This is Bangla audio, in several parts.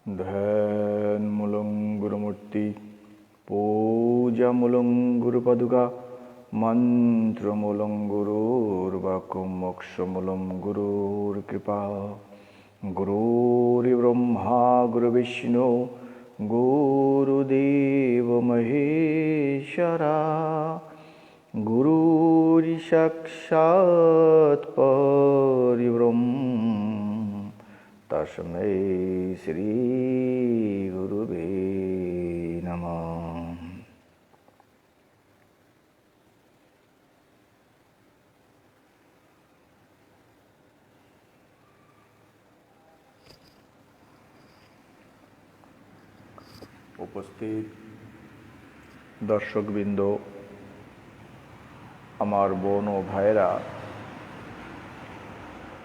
ধ্যানমূলং গুরুমূর্তি পূজামূলং গুরুপাদুকা মন্ত্রমূলং গুরুর্বাক্যং মোক্ষমূলং গুরুর কৃপা গুরুর্ব্রহ্মা গুরুবিষ্ণু গুরুদেব মহেশ্বরা গুরুর্ সাক্ষাৎ পরব্রহ্ম তস্मै শ্রী গুরুবে নমঃ। উপস্থিত দর্শকবৃন্দ, আমার বোন ও ভাইয়েরা,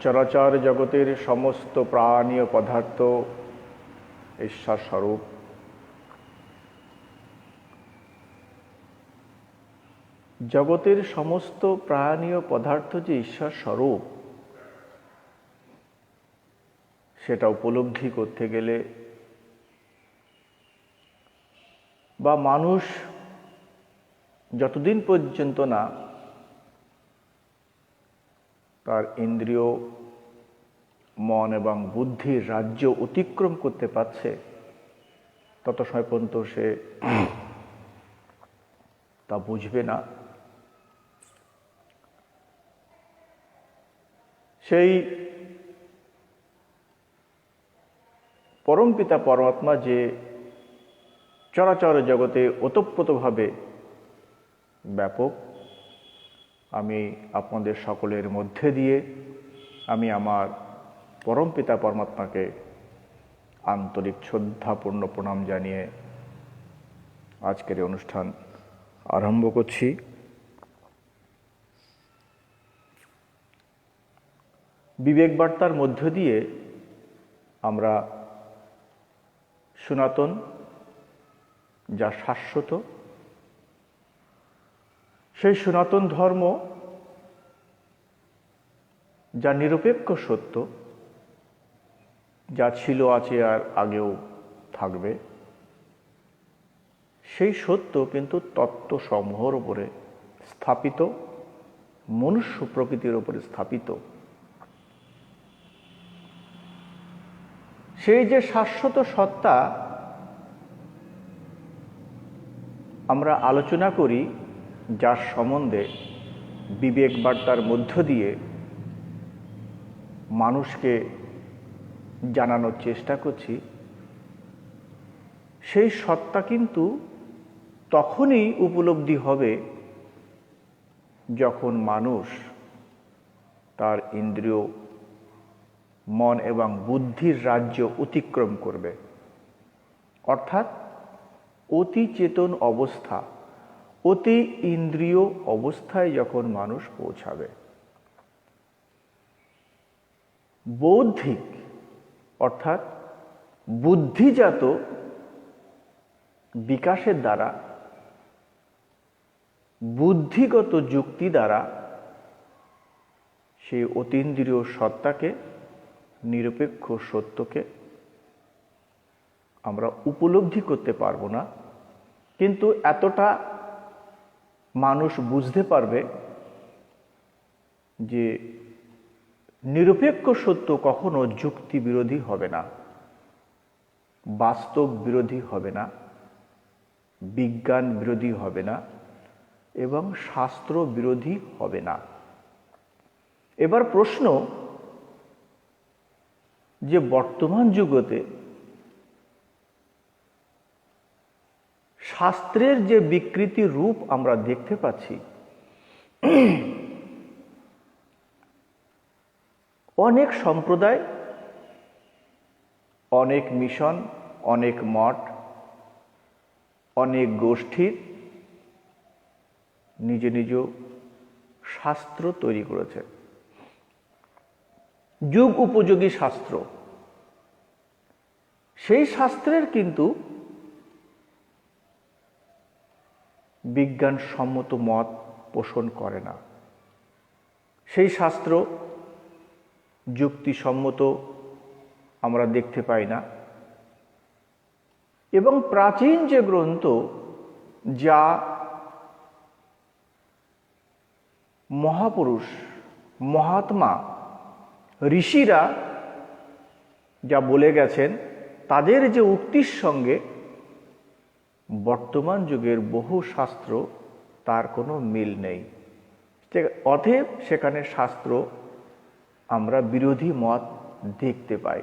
চরাচর জগতের সমস্ত প্রাণী ও পদার্থ ঈশ্বর স্বরূপ। জগতের সমস্ত প্রাণী ও পদার্থ যে ঈশ্বর স্বরূপ, সেটা উপলব্ধি করতে গেলে বা মানুষ যতদিন পর্যন্ত না তার ইন্দ্রিয়, মন এবং বুদ্ধির রাজ্য অতিক্রম করতে পারছে, তত সময় পর্যন্ত সে তা বুঝবে না। সেই পরমপিতা পরমাত্মা যে চরাচর জগতে ওতপ্রোতভাবে ব্যাপক, আমি আপনাদের সকলের মধ্যে দিয়ে আমি আমার পরমপিতা পরমাত্মাকে আন্তরিক শ্রদ্ধাপূর্ণ প্রণাম জানিয়ে আজকের এই অনুষ্ঠান আরম্ভ করছি। বিবেক বার্তার মধ্য দিয়ে আমরা সনাতন, যা শাশ্বত, সেই সনাতন ধর্ম যা নিরপেক্ষ সত্য, যা ছিল, আছে আর আগেও থাকবে, সেই সত্য কিন্তু তত্ত্বসমূহের উপরে স্থাপিত, মনুষ্য প্রকৃতির উপরে স্থাপিত। সেই যে শাশ্বত সত্তা আমরা আলোচনা করি, যার সম্বন্ধে বিবেক বার্তার মধ্য দিয়ে মানুষকে জানানোর চেষ্টা করছি, সেই সত্তা কিন্তু তখনই উপলব্ধি হবে যখন মানুষ তার ইন্দ্রিয়, মন এবং বুদ্ধির রাজ্য অতিক্রম করবে, অর্থাৎ অতি চেতন অবস্থা, অতি ইন্দ্রিয় অবস্থায় যখন মানুষ পৌঁছাবে। বৌদ্ধিক অর্থাৎ বুদ্ধিজাত বিকাশের দ্বারা, বুদ্ধিগত যুক্তি দ্বারা সেই অতীন্দ্রিয় সত্তাকে, নিরপেক্ষ সত্যকে আমরা উপলব্ধি করতে পারবো না, কিন্তু এতটা মানুষ বুঝতে পারবে যে নিরপেক্ষ সত্য কখনো যুক্তি বিরোধী হবে না, বাস্তব বিরোধী হবে না, বিজ্ঞান বিরোধী হবে না এবং শাস্ত্র বিরোধী হবে না। এবার প্রশ্ন, যে বর্তমান যুগতে শাস্ত্রের যে বিকৃতি রূপ আমরা দেখতে পাচ্ছি, অনেক সম্প্রদায়, অনেক মিশন, অনেক মঠ, অনেক গোষ্ঠীর নিজ নিজ শাস্ত্র তৈরি করেছে, যুগ উপযোগী শাস্ত্র। সেই শাস্ত্রের কিন্তু বিজ্ঞানসম্মত মত পোষণ করে না। সেই শাস্ত্র যুক্তিসম্মত আমরা দেখতে পাই না। এবং প্রাচীন যে গ্রন্থ, যা মহাপুরুষ, মহাত্মা, ঋষিরা যা বলে গেছেন, তাদের যে উক্তির সঙ্গে বর্তমান যুগের বহু শাস্ত্র তার কোনো মিল নেই। অতএব সেখানে শাস্ত্র আমরা বিরোধী মত দেখতে পাই।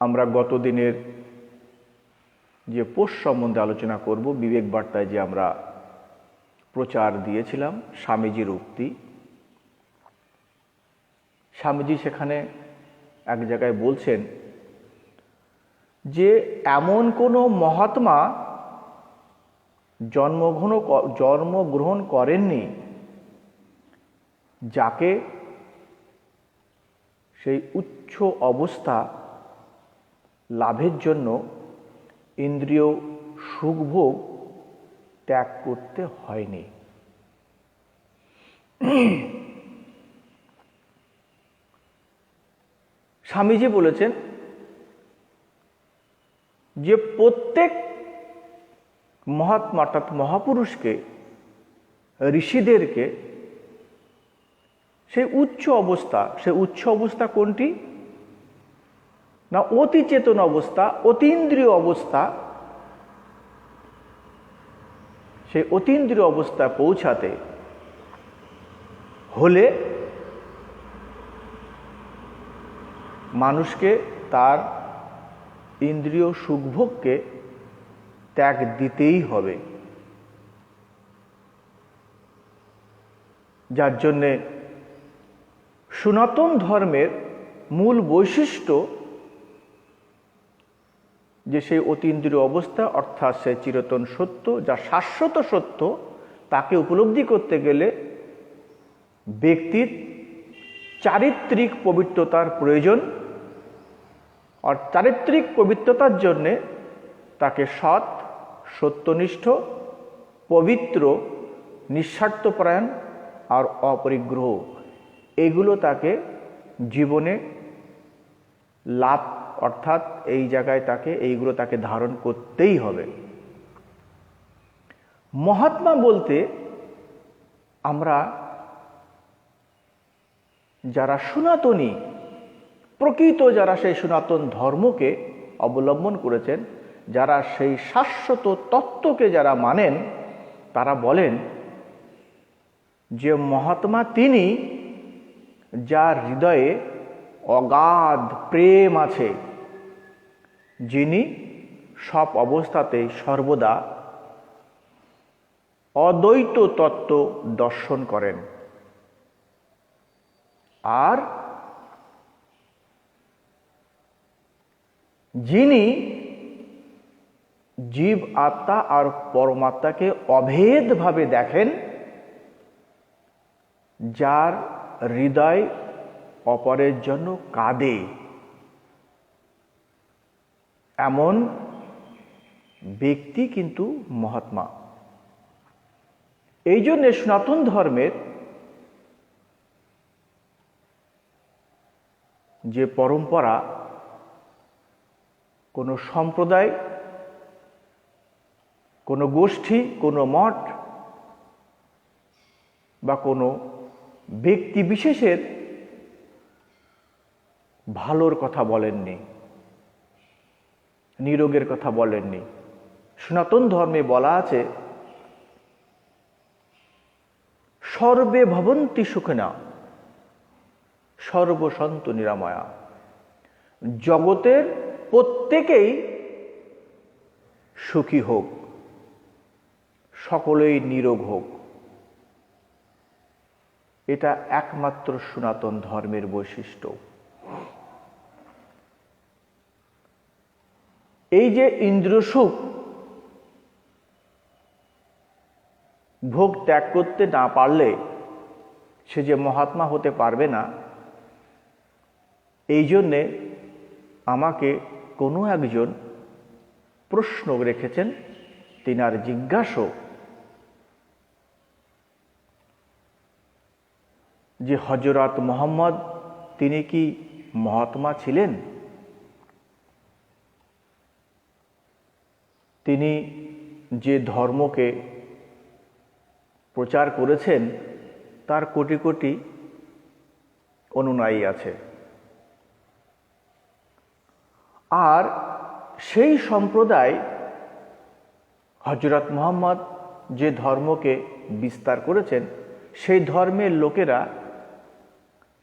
আমরা গত দিনের যে পোষ সম্বন্ধে আলোচনা করব, বিবেক বার্তায় যে আমরা প্রচার দিয়েছিলাম স্বামীজির উক্তি, স্বামীজি সেখানে এক জায়গায় বলছেন যে এমন কোনো মহাত্মা জন্মগ্রহণ করেননি যাকে সেই উচ্চ অবস্থা লাভের জন্য ইন্দ্রিয় সুখভোগ ত্যাগ করতে হয়নি। স্বামীজি বলেছেন যে প্রত্যেক মহাত্মা অর্থাৎ মহাপুরুষকে, ঋষিদেরকে সেই উচ্চ অবস্থা কোনটি না? অতি চেতন অবস্থা, অতীন্দ্রিয় অবস্থা। সেই অতীন্দ্রিয় অবস্থায় পৌঁছাতে হলে মানুষকে তার ইন্দ্রিয় সুখভোগকে ত্যাগ দিতেই হবে। যার জন্যে সনাতন ধর্মের মূল বৈশিষ্ট্য যে সেই অতীন্দ্রিয় অবস্থা, অর্থাৎ সে চিরন্তন সত্য, যা শাশ্বত সত্য, তাকে উপলব্ধি করতে গেলে ব্যক্তির চারিত্রিক পবিত্রতার প্রয়োজন। আর চারিত্রিক পবিত্রতার জন্যে তাকে সৎ, সত্যনিষ্ঠ, পবিত্র, নিঃস্বার্থপরায়ণ আর অপরিগ্রহ, এগুলো তাকে জীবনে লাভ, অর্থাৎ এই জায়গায় এইগুলো তাকে ধারণ করতেই হবে। মহাত্মা বলতে আমরা যারা সনাতনী, প্রকৃত যারা সেই সনাতন ধর্মকে অবলম্বন করেছেন, যারা সেই শাশ্বত তত্ত্বকে যারা মানেন, তারা বলেন যে মহাত্মা তিনি যার হৃদয়ে অগাধ প্রেম আছে, যিনি সব অবস্থাতেই সর্বদা অদ্বৈত তত্ত্ব দর্শন করেন, আর যিনি জীব আত্মা আর পরমাত্মাকে অভেদভাবে দেখেন, যার হৃদয় অপরের জন্য কাঁদে, এমন ব্যক্তি কিন্তু মহাত্মা। এই জন্য সনাতন ধর্মের যে পরম্পরা, কোনো সম্প্রদায়, কোনো গোষ্ঠী, কোনো মঠ বা কোনো ব্যক্তি বিশেষের ভালোর কথা বলেননি, নিরোগের কথা বলেননি। সনাতন ধর্মে বলা আছে সর্বে ভবন্তি সুখিনা সর্বসন্তু নিরাময়া, জগতের প্রত্যেকেই সুখী হোক, সকলেই নিরোগ হোক। এটা একমাত্র সনাতন ধর্মের বৈশিষ্ট্য। এই যে ইন্দ্রিয় সুখ ভোগ ত্যাগ করতে না পারলে সে যে মহাত্মা হতে পারবে না, এই জন্যে আমাকে কোনো একজন প্রশ্ন রেখেছেন, তিনার জিজ্ঞাসা যে হযরত মুহাম্মদ তিনি কি মহাত্মা ছিলেন? তিনি যে ধর্মকে প্রচার করেছেন তার কোটি কোটি অনুযায়ী আছে, আর সেই সম্প্রদায় হযরত মুহাম্মদ যে ধর্মকে বিস্তার করেছেন সেই ধর্মের লোকেরা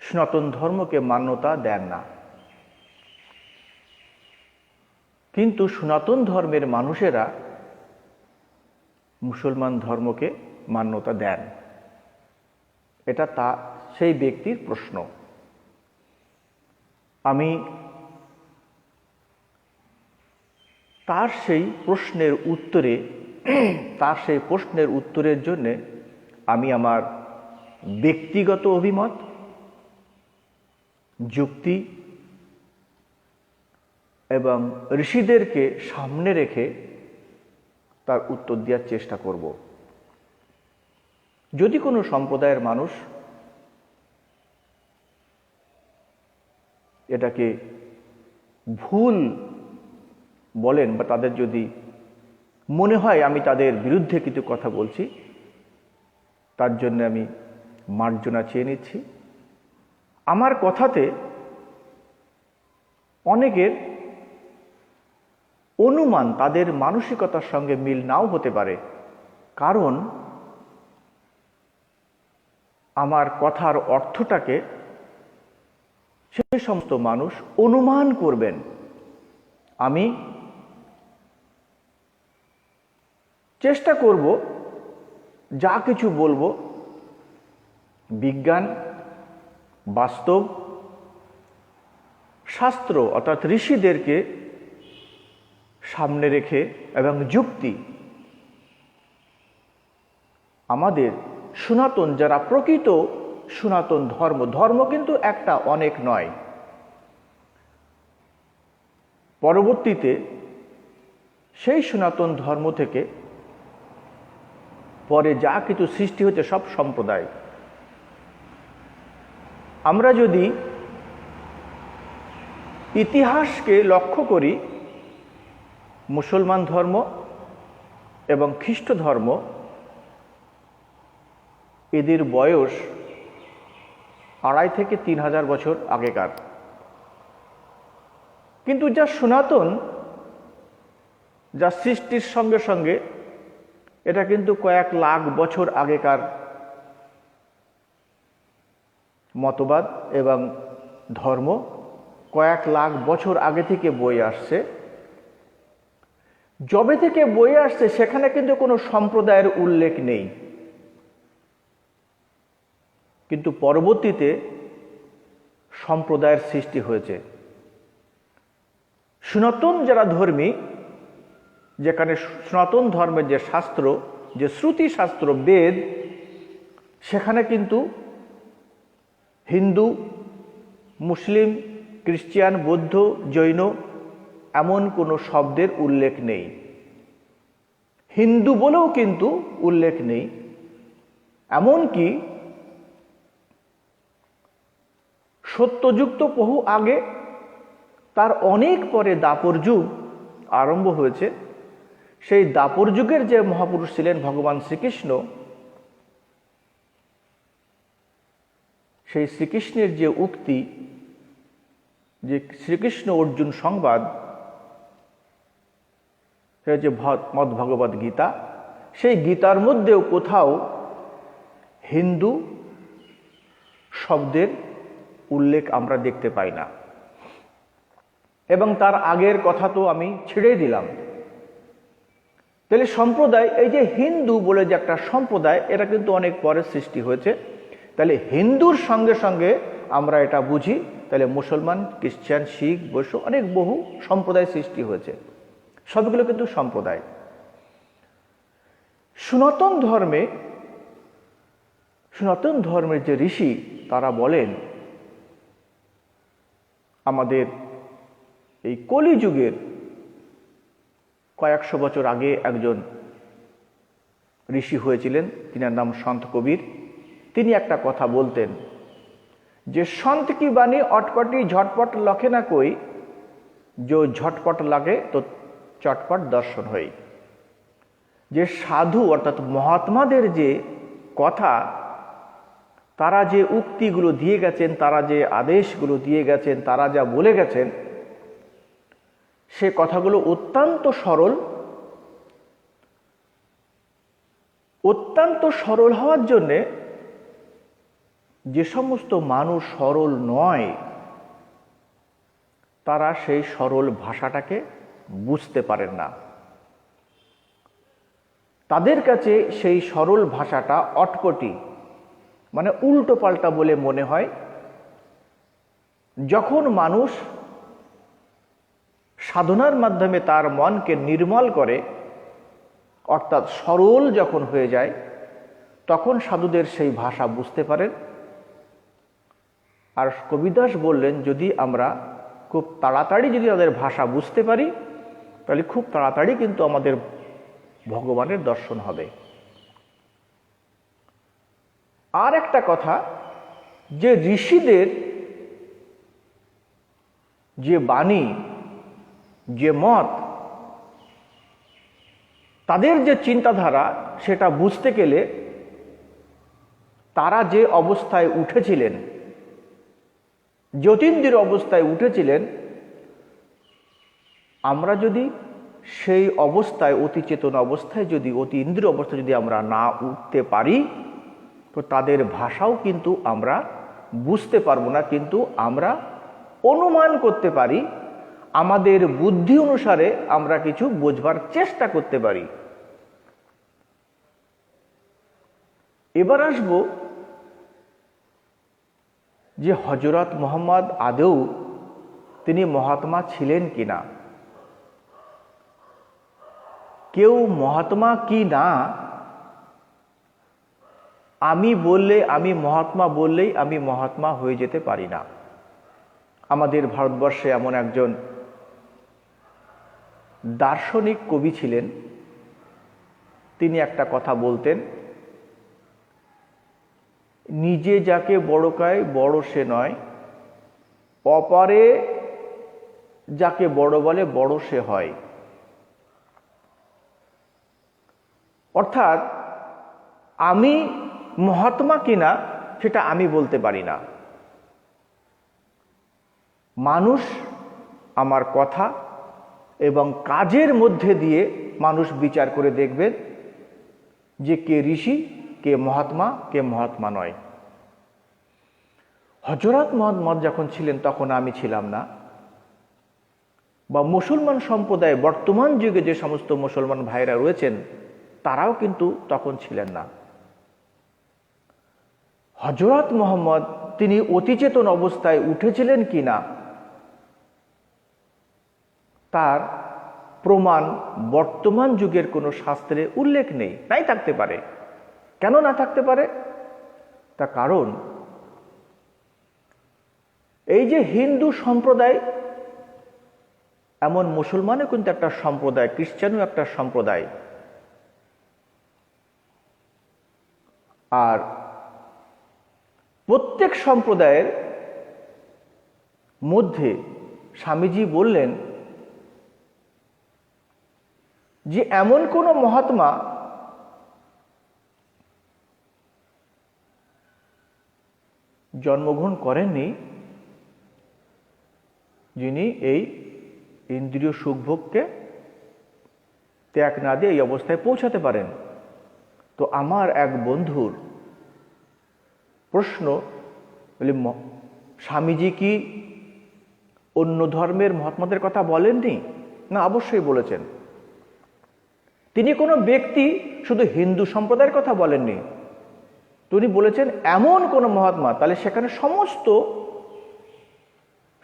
সনাতন ধর্মকে মান্যতা দেন না, কিন্তু সনাতন ধর্মের মানুষেরা মুসলমান ধর্মকে মান্যতা দেন। এটা সেই ব্যক্তির প্রশ্ন। আমি তার সেই প্রশ্নের উত্তরের জন্যে আমি আমার ব্যক্তিগত অভিমত, যুক্তি এবং ঋষিদেরকে সামনে রেখে তার উত্তর দেওয়ার চেষ্টা করব। যদি কোনো সম্প্রদায়ের মানুষ এটাকে ভুল বলেন বা তাদের যদি মনে হয় আমি তাদের বিরুদ্ধে কিছু কথা বলছি, তার জন্য আমি মার্জনা চেয়ে নিচ্ছি। আমার কথাতে অনেকের অনুমান তাদের মানসিকতার সঙ্গে মিল নাও হতে পারে, কারণ আমার কথার অর্থটাকে সেই সমস্ত মানুষ অনুমান করবেন। আমি চেষ্টা করব যা কিছু বলবো বিজ্ঞান, বাস্তব, শাস্ত্র অর্থাৎ ঋষিদেরকে সামনে রেখে এবং যুক্তি, আমাদের সনাতন যারা প্রকৃত সনাতন ধর্ম কিন্তু একটা, অনেক নয়। পরবর্তীতে সেই সনাতন ধর্ম থেকে পরে যা কিছু সৃষ্টি হচ্ছে সব সম্প্রদায়। আমরা যদি ইতিহাসকে লক্ষ্য করি, মুসলমান ধর্ম এবং খ্রিস্ট ধর্ম এদের বয়স 2,500 থেকে 3,000 বছর আগেকার, কিন্তু যা সনাতন, যা সৃষ্টির সঙ্গে সঙ্গে এটা কিন্তু কয়েক লাখ বছর আগেকার মতবাদ এবং ধর্ম, কয়েক লাখ বছর আগে থেকে বয়ে আসছে। যবে থেকে বয়ে আসছে সেখানে কিন্তু কোনো সম্প্রদায়ের উল্লেখ নেই, কিন্তু পরবর্তীতে সম্প্রদায়ের সৃষ্টি হয়েছে। সনাতন যারা ধর্মী, যেখানে সনাতন ধর্মের যে শাস্ত্র, যে শ্রুতি শাস্ত্র বেদ, সেখানে কিন্তু হিন্দু, মুসলিম, খ্রিস্টান, বৌদ্ধ, জৈন এমন কোনো শব্দের উল্লেখ নেই। হিন্দু বলেও কিন্তু উল্লেখ নেই। এমনকি সত্যযুগ তো বহু আগে, তার অনেক পরে দাপর যুগ আরম্ভ হয়েছে। সেই দাপর যুগের যে মহাপুরুষ ছিলেন ভগবান শ্রীকৃষ্ণ, সেই শ্রীকৃষ্ণের যে উক্তি, যে শ্রীকৃষ্ণ অর্জুন সংবাদ, সেটা হচ্ছে মদ্ভগবদ্ গীতা। সেই গীতার মধ্যেও কোথাও হিন্দু শব্দের উল্লেখ আমরা দেখতে পাই না। এবং তার আগের কথা তো আমি ছেড়েই দিলাম। তাহলে সম্প্রদায়, এই যে হিন্দু বলে যে একটা সম্প্রদায়, এটা কিন্তু অনেক পরে সৃষ্টি হয়েছে। তাহলে হিন্দুর সঙ্গে সঙ্গে আমরা এটা বুঝি, তাহলে মুসলমান, খ্রিস্টান, শিখ, বৈশ্য অনেক বহু সম্প্রদায় সৃষ্টি হয়েছে। সবগুলো কিন্তু সম্প্রদায়। সনাতন ধর্মের যে ঋষি, তারা বলেন আমাদের এই কলিযুগের কয়েকশো বছর আগে একজন ঋষি হয়েছিলেন, তিনার নাম সন্ত কবির। তিনি একটা কথা বলতেন, যে সন্ত কি বাণী অটপটি ঝটপট লখে না কই, जो झटपट লাগে তো চটপট দর্শন হই। যে সাধু অর্থাৎ মহাত্মাদের যে কথা, তারা যে উক্তিগুলো দিয়ে গেছেন, তারা যে আদেশগুলো দিয়ে গেছেন, তারা যা বলে গেছেন, সে কথাগুলো অত্যন্ত সরল। অত্যন্ত সরল হওয়ার জন্যে যে সমস্ত মানুষ সরল নয়, তারা সেই সরল ভাষাটাকে বুঝতে পারেন না। তাদের কাছে সেই সরল ভাষাটা অটপটি, মানে উল্টো পাল্টা বলে মনে হয়। যখন মানুষ সাধনার মাধ্যমে তার মনকে নির্মল করে, অর্থাৎ সরল যখন হয়ে যায়, তখন সাধুদের সেই ভাষা বুঝতে পারেন। আর কবিদাস বললেন, যদি আমরা খুব তাড়াতাড়ি যদি তাদের ভাষা বুঝতে পারি, তাহলে খুব তাড়াতাড়ি কিন্তু আমাদের ভগবানের দর্শন হবে। আর একটা কথা, যে ঋষিদের যে বাণী, যে মত, তাদের যে চিন্তাধারা, সেটা বুঝতে গেলে তারা যে অবস্থায় উঠেছিলেন, জ্যোতিন্দ্রির অবস্থায় উঠেছিলেন, আমরা যদি সেই অবস্থায়, অতি চেতন অবস্থায় যদি, অতি ইন্দ্রিয় অবস্থায় যদি আমরা না উঠতে পারি, তো তাদের ভাষাও কিন্তু আমরা বুঝতে পারবো না, কিন্তু আমরা অনুমান করতে পারি, আমাদের বুদ্ধি অনুসারে আমরা কিছু বোঝবার চেষ্টা করতে পারি। এবার আসব যে হযরত মুহাম্মদ আদৌ তিনি মহাত্মা ছিলেন কিনা। কেউ মহাত্মা কি না আমি বললে, আমি মহাত্মা বললেই আমি মহাত্মা হয়ে যেতে পারি না। আমাদের ভারতবর্ষে এমন একজন দার্শনিক কবি ছিলেন, তিনি একটা কথা বলতেন, নিজে যাকে বড় কয় বড় সে নয়, অপরে যাকে বড় বলে বড় সে হয়। অর্থাৎ আমি মহাত্মা কিনা সেটা আমি বলতে পারি না। মানুষ আমার কথা এবং কাজের মধ্যে দিয়ে মানুষ বিচার করে দেখবেন যে কে ঋষি, কে মহাত্মা, কে মহাত্মা নয়। হযরত মুহাম্মদ যখন ছিলেন তখন আমি ছিলাম না, বা মুসলমান সম্প্রদায় বর্তমান যুগে যে সমস্ত মুসলমান ভাইরা রয়েছেন তারাও কিন্তু তখন ছিলেন না। হযরত মুহাম্মদ তিনি অতিচেতন অবস্থায় উঠেছিলেন কিনা তার প্রমাণ বর্তমান যুগের কোনো শাস্ত্রে উল্লেখ নেই, নাই থাকতে পারে। কেন না থাকতে পারে? তার কারণ এই যে হিন্দু সম্প্রদায়, এমন মুসলমানও কিন্তু একটা সম্প্রদায়, খ্রিস্টানও একটা সম্প্রদায়। আর প্রত্যেক সম্প্রদায়ের মধ্যে স্বামীজি বললেন যে এমন কোন মহাত্মা জন্মগ্রহণ করেননি যিনি এই ইন্দ্রিয় সুখভোগকে ত্যাগ না দিয়ে এই অবস্থায় পৌঁছাতে পারেন। তো আমার এক বন্ধুর প্রশ্ন, বলে স্বামীজি কি অন্য ধর্মের মহাত্মাদের কথা বলেননি? না, অবশ্যই বলেছেন। তিনি কোনো ব্যক্তি শুধু হিন্দু সম্প্রদায়ের কথা বলেননি, তিনি বলেছেন এমন কোন মহাত্মা, তাহলে সেখানে সমস্ত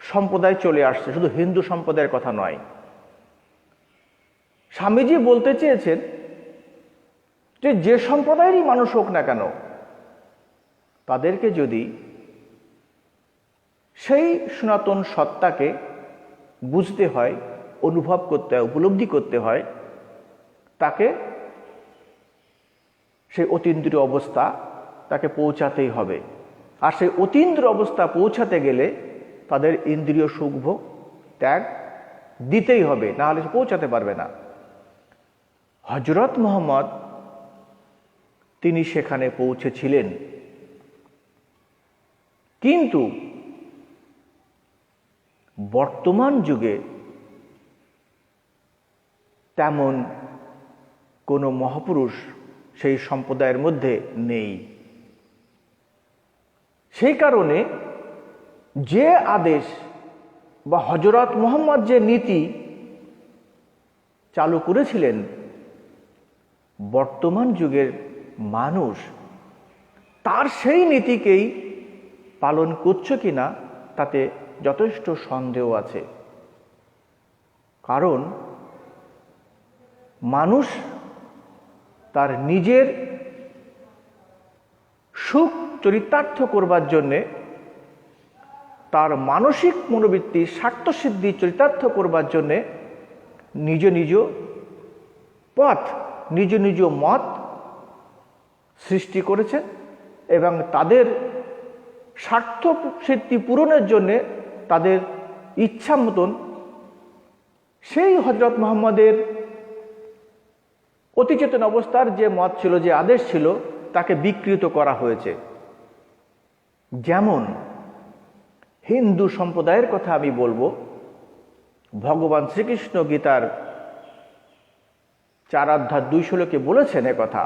সম্প্রদায় চলে আসছে, শুধু হিন্দু সম্প্রদায়ের কথা নয়। স্বামীজি বলতে চেয়েছেন যে যে সম্প্রদায়েরই মানুষ হোক না কেন, তাদেরকে যদি সেই সনাতন সত্তাকে বুঝতে হয়, অনুভব করতে হয়, উপলব্ধি করতে হয়, তাকে সেই অতীন্দ্রিয় অবস্থা তাকে পৌঁছাতেই হবে। আর সেই অতীন্দ্র অবস্থা পৌঁছাতে গেলে তাদের ইন্দ্রিয় সুখভোগ ত্যাগ দিতেই হবে, না হলে পৌঁছাতে পারবে না। হযরত মুহাম্মদ তিনি সেখানে পৌঁছেছিলেন, কিন্তু বর্তমান যুগে তেমন কোনো মহাপুরুষ সেই সম্প্রদায়ের মধ্যে নেই। সেই কারণে যে আদেশ বা হযরত মুহাম্মদ যে নীতি চালু করেছিলেন, বর্তমান যুগের মানুষ তার সেই নীতিকেই পালন করছে কিনা তাতে যথেষ্ট সন্দেহ আছে। কারণ মানুষ তার নিজের সুখ চরিতার্থ করবার জন্যে, তার মানসিক মনোবৃত্তি স্বার্থসিদ্ধি চরিতার্থ করবার জন্যে নিজ নিজ পথ, নিজ নিজ মত সৃষ্টি করেছেন এবং তাদের স্বার্থ সিদ্ধি পূরণের জন্যে তাদের ইচ্ছা মতন সেই হযরত মুহাম্মদের অতিচেতন অবস্থার যে মত ছিল, যে আদেশ ছিল, তাকে বিকৃত করা হয়েছে। যেমন হিন্দু সম্প্রদায়ের কথা আমি বলবো, ভগবান শ্রীকৃষ্ণ গীতার 4 অধ্যায় 2 শ্লোকে বলেছেন একথা,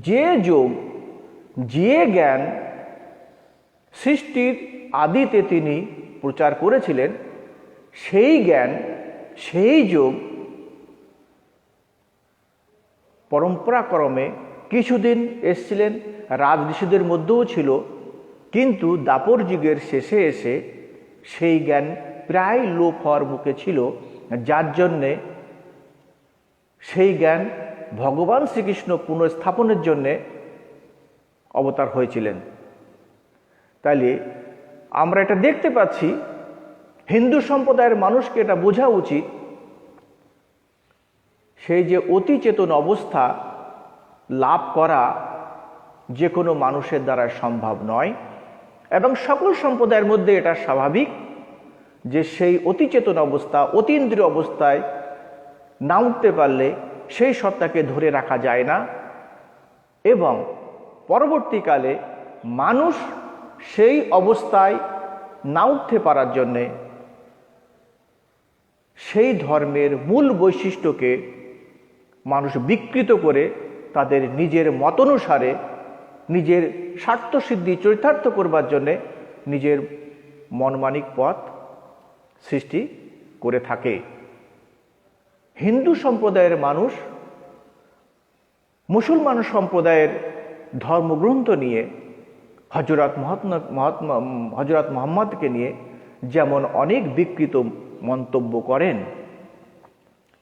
যে যোগ যে জ্ঞান সৃষ্টির আদিতে তিনি প্রচার করেছিলেন, সেই জ্ঞান সেই যোগ পরম্পরাক্রমে কিছুদিন এসছিলেন, রাজঋষিদের মধ্যেও ছিল, কিন্তু দাপর যুগের শেষে এসে সেই জ্ঞান প্রায় লোপ হওয়ার মুখে ছিল, যার জন্যে সেই জ্ঞান ভগবান শ্রীকৃষ্ণ পুনঃস্থাপনের জন্যে অবতার হয়েছিলেন। তাহলে আমরা এটা দেখতে পাচ্ছি, হিন্দু সম্প্রদায়ের মানুষকে এটা বোঝা উচিত, সেই যে অতি চেতন অবস্থা লাভ করা যে কোনো মানুষের দ্বারা সম্ভব নয়, এবং সকল সম্প্রদায়ের মধ্যে এটা স্বাভাবিক যে সেই অতি চেতন অবস্থা, অতীন্দ্রিয় অবস্থায় না উঠতে পারলে সেই সত্তাকে ধরে রাখা যায় না, এবং পরবর্তীকালে মানুষ সেই অবস্থায় না উঠতে পারার জন্যে সেই ধর্মের মূল বৈশিষ্ট্যকে মানুষ বিকৃত করে তাদের নিজের মতানুসারে নিজের স্বার্থসিদ্ধি চরিতার্থ করবার জন্যে নিজের মনমানিক পথ সৃষ্টি করে থাকে। হিন্দু সম্প্রদায়ের মানুষ মুসলমান সম্প্রদায়ের ধর্মগ্রন্থ নিয়ে, হযরত মুহাম্মদকে নিয়ে যেমন অনেক বিকৃত মন্তব্য করেন,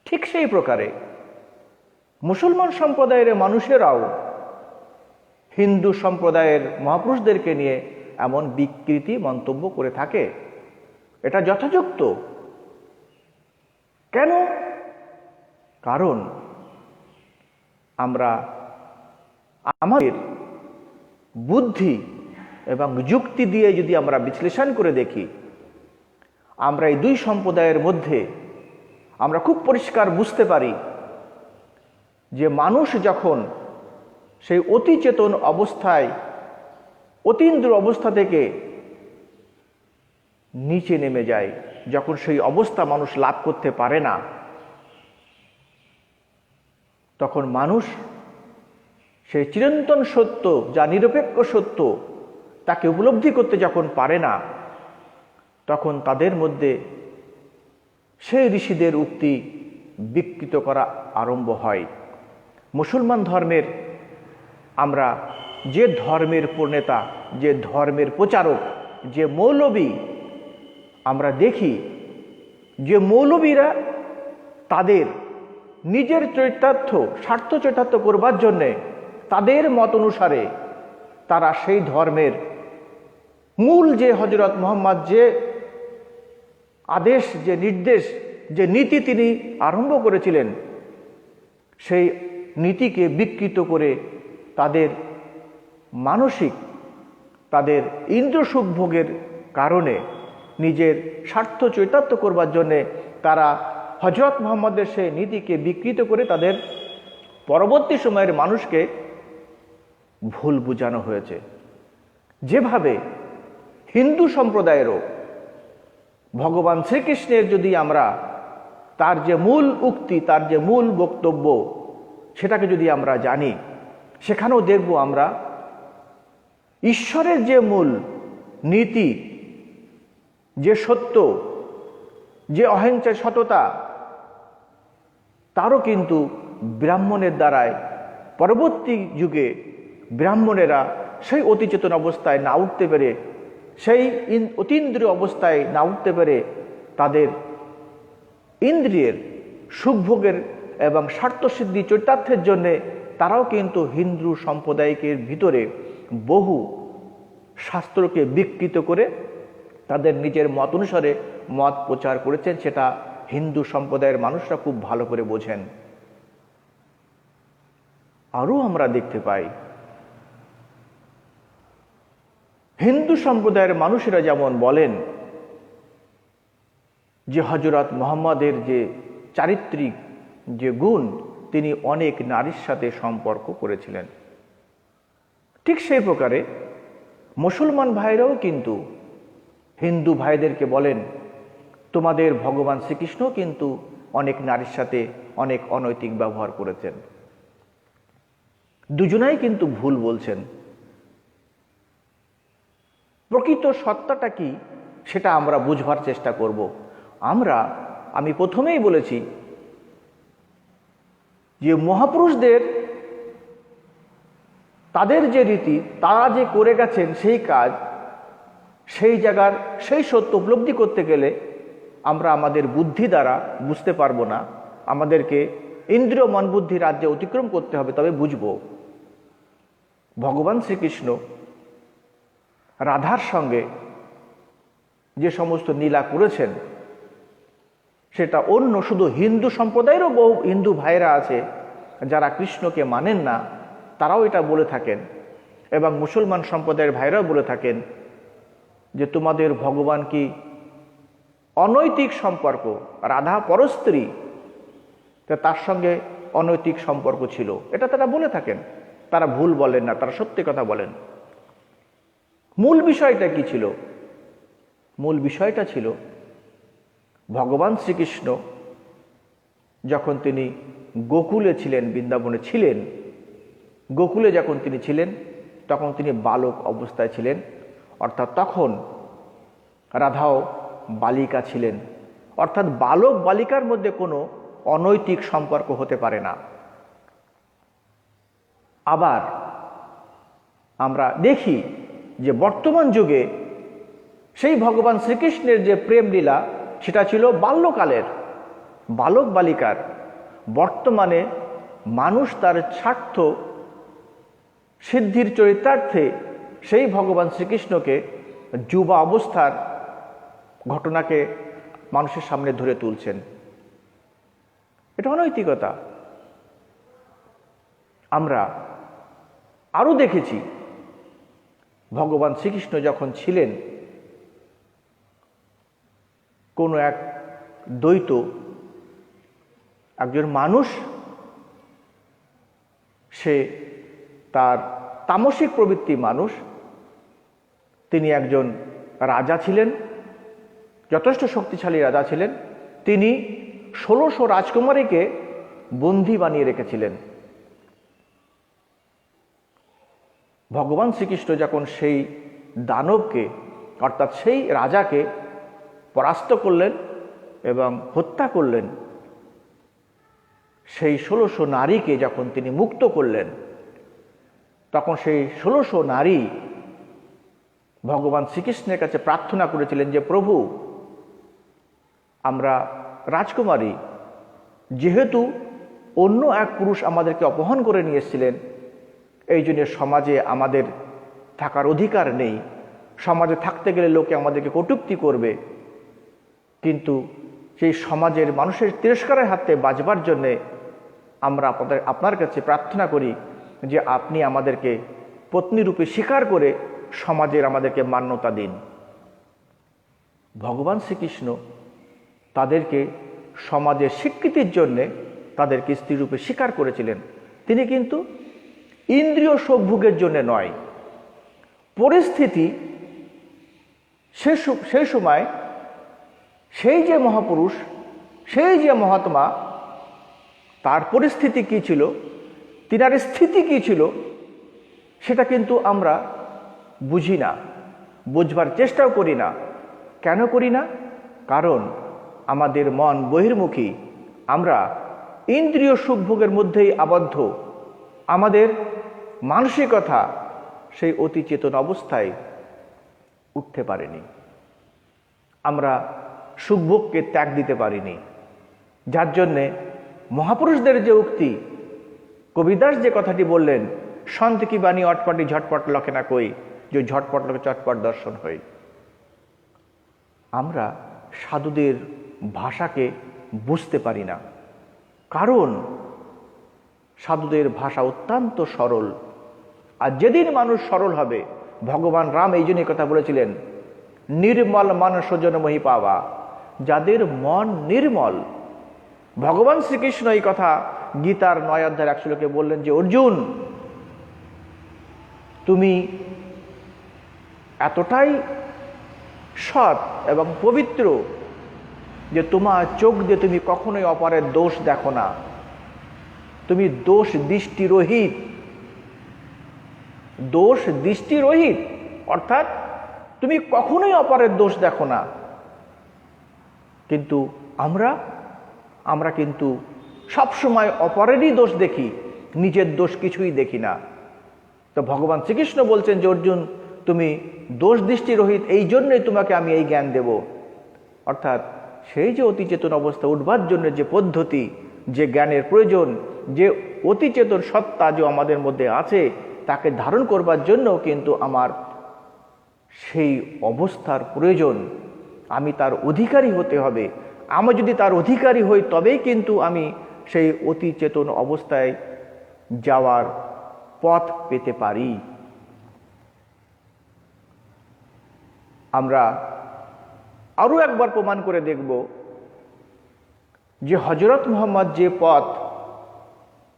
ঠিক সেই প্রকারে মুসলমান সম্প্রদায়ের মানুষেরাও হিন্দু সম্প্রদায়ের মহাপুরুষদেরকে নিয়ে এমন বিকৃতি মন্তব্য করে থাকে। এটা যথাযুক্ত। কেন? কারণ আমরা আমাদের বুদ্ধি এবং যুক্তি দিয়ে যদি আমরা বিশ্লেষণ করে দেখি, আমরা এই দুই সম্প্রদায়ের মধ্যে আমরা খুব পরিষ্কার বুঝতে পারি যে মানুষ যখন সেই অতি চেতন অবস্থায়, অতীন্দ্র অবস্থা থেকে নিচে নেমে যায়, যখন সেই অবস্থা মানুষ লাভ করতে পারে না, তখন মানুষ সেই চিরন্তন সত্য, যা নিরপেক্ষ সত্য, তাকে উপলব্ধি করতে যখন পারে না, তখন তাদের মধ্যে সেই ঋষিদের উক্তি বিকৃত করা আরম্ভ হয়। মুসলমান ধর্মের আমরা যে ধর্মের প্রণেতা, যে ধর্মের প্রচারক, যে মৌলবী আমরা দেখি, যে মৌলবীরা তাদের নিজের চরিতার্থ, স্বার্থ চরিতার্থ করবার জন্যে তাদের মত অনুসারে তারা সেই ধর্মের মূল যে হযরত মুহাম্মদ যে আদেশ, যে নির্দেশ, যে নীতি তিনি আরম্ভ করেছিলেন, সেই নীতিকে বিকৃত করে তাদের মানসিক তাদের ইন্দ্র সুখ ভোগের কারণে নিজের স্বার্থ চরিতার্থ করবার জন্যে তারা হজরত মুহাম্মদের সেই নীতিকে বিকৃত করে তাদের পরবর্তী সময়ের মানুষকে ভুল বোঝানো হয়েছে। যেভাবে হিন্দু সম্প্রদায়েরও ভগবান শ্রীকৃষ্ণের যদি আমরা তার যে মূল উক্তি, তার যে মূল বক্তব্য, সেটাকে যদি আমরা জানি, সেখানেও দেখব আমরা ঈশ্বরের যে মূল নীতি, যে সত্য, যে অহিংসা সততা, তারও কিন্তু ব্রাহ্মণের দ্বারায় পরবর্তী যুগে ব্রাহ্মণেরা সেই অতিচেতন অবস্থায় না উঠতে পেরে, সেই অতীন্দ্রিয় অবস্থায় না উঠতে পেরে তাদের ইন্দ্রিয়ের সুখভোগের এবং স্বার্থসিদ্ধি চরিতার্থের জন্যে তারাও কিন্তু হিন্দু সম্প্রদায়কের ভিতরে বহু শাস্ত্রকে বিকৃত করে তাদের নিজের মত অনুসারে মত প্রচার করেছেন। সেটা হিন্দু সম্প্রদায়ের মানুষরা খুব ভালো করে বোঝেন। আরও আমরা দেখতে পাই হিন্দু সম্প্রদায়ের মানুষেরা যেমন বলেন যে হযরত মুহাম্মদের যে চারিত্রিক যে গুণ, তিনি অনেক নারীর সাথে সম্পর্ক করেছিলেন। ঠিক সেই প্রকারে মুসলমান ভাইরাও কিন্তু হিন্দু ভাইদেরকে বলেন তোমাদের ভগবান শ্রীকৃষ্ণ কিন্তু অনেক নারীর সাথে অনেক অনৈতিক ব্যবহার করেছেন। দুজনাই কিন্তু ভুল বলছেন। প্রকৃত সত্যটা কি সেটা আমরা বুঝবার চেষ্টা করব। আমি প্রথমেই বলেছি যে মহাপুরুষদের তাদের যে রীতি, তারা যে করে গেছেন সেই কাজ, সেই জায়গার সেই সত্য উপলব্ধি করতে গেলে আমরা আমাদের বুদ্ধি দ্বারা বুঝতে পারবো না, আমাদেরকে ইন্দ্রিয় মন বুদ্ধি রাজ্যে অতিক্রম করতে হবে, তবে বুঝব। ভগবান শ্রীকৃষ্ণ রাধার সঙ্গে যে সমস্ত লীলা করেছেন সেটা অন্য শুধু হিন্দু সম্প্রদায়েরও বহু হিন্দু ভাইরা আছে যারা কৃষ্ণকে মানেন না, তারাও এটা বলে থাকেন, এবং মুসলমান সম্প্রদায়ের ভাইরাও বলে থাকেন যে তোমাদের ভগবান কি অনৈতিক সম্পর্ক, রাধা পরস্ত্রী, তার সঙ্গে অনৈতিক সম্পর্ক ছিল, এটা তারা বলে থাকেন। তারা ভুল বলেন না, তারা সত্যি কথা বলেন। মূল বিষয়টা কি ছিল? মূল বিষয়টা ছিল ভগবান শ্রীকৃষ্ণ যখন তিনি গোকুলে ছিলেন, বৃন্দাবনে ছিলেন, গোকুলে যখন তিনি ছিলেন তখন তিনি বালক অবস্থায় ছিলেন, অর্থাৎ তখন রাধাও বালিকা ছিলেন। অর্থাৎ বালক বালিকার মধ্যে কোনো অনৈতিক সম্পর্ক হতে পারে না। আবার আমরা দেখি যে বর্তমান যুগে সেই ভগবান শ্রীকৃষ্ণের যে প্রেম লীলা সেটা ছিল বাল্যকালের, বালক বালিকার। বর্তমানে মানুষ তার স্বার্থ সিদ্ধির চরিতার্থে সেই ভগবান শ্রীকৃষ্ণকে যুবা অবস্থার ঘটনাকে মানুষের সামনে ধরে তুলছেন। এটা অনৈতিকতা। আমরা আরও দেখেছি ভগবান শ্রীকৃষ্ণ যখন ছিলেন, কোনো এক দ্বৈত একজন মানুষ, সে তার তামসিক প্রবৃত্তি মানুষ, তিনি একজন রাজা ছিলেন, যথেষ্ট শক্তিশালী রাজা ছিলেন। তিনি 1600 রাজকুমারীকে বন্দী বানিয়ে রেখেছিলেন। ভগবান শ্রীকৃষ্ণ যখন সেই দানবকে, অর্থাৎ সেই রাজাকে পরাস্ত করলেন এবং হত্যা করলেন, সেই 1600 নারীকে যখন তিনি মুক্ত করলেন, তখন সেই 1600 নারী ভগবান শ্রীকৃষ্ণের কাছে প্রার্থনা করেছিলেন যে প্রভু, আমরা রাজকুমারী, যেহেতু অন্য এক পুরুষ আমাদেরকে অপহরণ করে নিয়ে এসেছিলেন, এই জন্য সমাজে আমাদের থাকার অধিকার নেই, সমাজে থাকতে গেলে লোকে আমাদেরকে কটূক্তি করবে, কিন্তু সেই সমাজের মানুষের তিরস্কারের হাতে বাঁচবার জন্যে আমরা আপনার কাছে প্রার্থনা করি যে আপনি আমাদেরকে পত্নীরূপে স্বীকার করে সমাজের আমাদেরকে মান্যতা দিন। ভগবান শ্রীকৃষ্ণ তাদেরকে সমাজের স্বীকৃতির জন্যে তাদেরকে স্ত্রীরূপে স্বীকার করেছিলেন। তিনি কিন্তু ইন্দ্রিয় সুখভোগের জন্য নয়। পরিস্থিতি সেই সময় সেই যে মহাপুরুষ, সেই যে মহাত্মা, তার পরিস্থিতি কী ছিল, তিনার স্থিতি কী ছিল, সেটা কিন্তু আমরা বুঝি না, বুঝবার চেষ্টাও করি না। কেন করি না? কারণ আমাদের মন বহির্মুখী, আমরা ইন্দ্রিয় সুখভোগের মধ্যেই আবদ্ধ। আমাদের মানসিকতা সেই অতি চেতন অবস্থায় উঠতে পারেনি, আমরা সুখভোগকে ত্যাগ দিতে পারিনি। যার জন্যে মহাপুরুষদের যে উক্তি, কবিদাস যে কথাটি বললেন, সন্ত কি বাণী অটপটি ঝটপট লখে না কই, যে ঝটপট লখে চটপট দর্শন হয়। আমরা সাধুদের ভাষাকে বুঝতে পারি না, কারণ সাধুদের ভাষা অত্যন্ত সরল। আর যেদিন মানুষ সরল হবে, ভগবান রাম এই জন্য কথা বলেছিলেন, নির্মল মানুষ জনমহি পাওয়া, যাদের মন নির্মল। ভগবান শ্রীকৃষ্ণ এই কথা গীতার 9 অধ্যায় 100 শ্লোকে বললেন যে, অর্জুন, তুমি এতটাই সৎ এবং পবিত্র যে তোমার চোখ দিয়ে তুমি কখনোই অপরের দোষ দেখো না, তুমি দোষ দৃষ্টিরহিত। দোষ দৃষ্টিরহিত অর্থাৎ তুমি কখনোই অপরের দোষ দেখো না। কিন্তু আমরা কিন্তু সবসময় অপরেরই দোষ দেখি, নিজের দোষ কিছুই দেখি না। তো ভগবান শ্রীকৃষ্ণ বলছেন যে, অর্জুন, তুমি দোষ দৃষ্টিরহিত, এই জন্যই তোমাকে আমি এই জ্ঞান দেব। অর্থাৎ সেই যে অতিচেতন অবস্থা উঠবার জন্য যে পদ্ধতি, যে জ্ঞানের প্রয়োজন, যে অতিচেতন সত্তা যে আমাদের মধ্যে আছে, তাকে ধারণ করবার জন্য কিন্তু আমার সেই অবস্থার প্রয়োজন। আমি তার অধিকারী হতে হবে। আমি যদি তার অধিকারী হই, তবেই কিন্তু আমি সেই অতিচেতন অবস্থায় যাওয়ার পথ পেতে পারি। আমরা আরও একবার প্রমাণ করে দেখব যে হযরত মুহাম্মদ যে পথ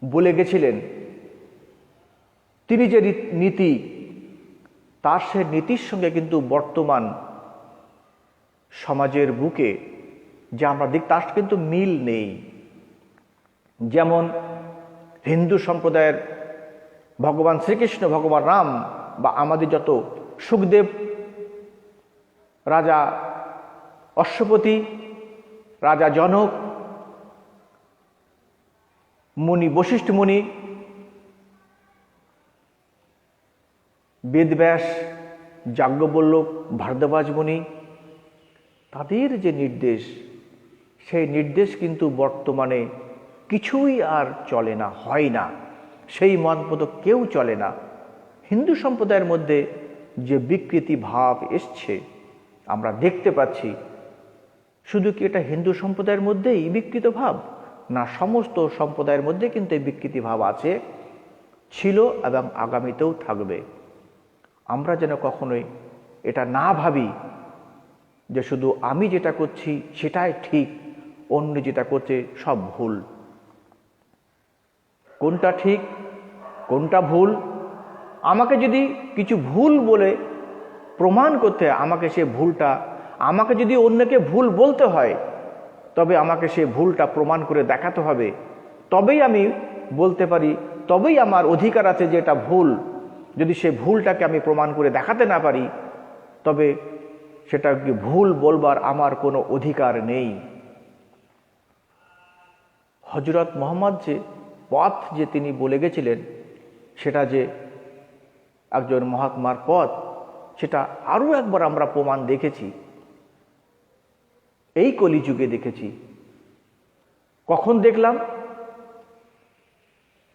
বলে গেছিলেন, তিনি যে নীতি, তার সে নীতির সঙ্গে কিন্তু বর্তমান সমাজের বুকে যে আমরা দেখি, তার কিন্তু মিল নেই। যেমন হিন্দু সম্প্রদায়ের ভগবান শ্রীকৃষ্ণ, ভগবান রাম, বা আমাদের যত সুখদেব, রাজা অশ্বপতি, রাজা জনক, মুনি বশিষ্ঠ মুনি, বেদব্যাস, যাজ্ঞবল্লভ, ভারদ্বাজ মুনি, তাদের যে নির্দেশ, সেই নির্দেশ কিন্তু বর্তমানে কিছুই আর চলে না, হয় না। সেই মত মতো কেউ চলে না। হিন্দু সম্প্রদায়ের মধ্যে যে বিকৃতি ভাব এসছে আমরা দেখতে পাচ্ছি, শুধু কি এটা হিন্দু সম্প্রদায়ের মধ্যেই বিকৃত ভাব? না, সমস্ত সম্প্রদায়ের মধ্যে কিন্তু এই বিকৃতি ভাব আছে, ছিল এবং আগামীতেও থাকবে। আমরা যেন কখনোই এটা না ভাবি যে শুধু আমি যেটা করছি সেটাই ঠিক, অন্য যেটা করছে সব ভুল। কোনটা ঠিক, কোনটা ভুল, আমাকে যদি কিছু ভুল বলে প্রমাণ করতে হয়, আমাকে যদি অন্যকে ভুল বলতে হয়, তবে আমাকে সে ভুলটা প্রমাণ করে দেখাতে হবে। তবেই আমি বলতে পারি, তবেই আমার অধিকার আছে যে এটা ভুল। যদি সে ভুলটাকে আমি প্রমাণ করে দেখাতে না পারি, তবে সেটা কি ভুল বলবার আমার কোনো অধিকার নেই। হযরত মুহাম্মদ যে পথ যে তিনি বলে গেছিলেন, সেটা যে একজন মহাত্মার পথ, সেটা আরও একবার আমরা প্রমাণ দেখেছি, এই কলিযুগে দেখেছি। কখন দেখলাম?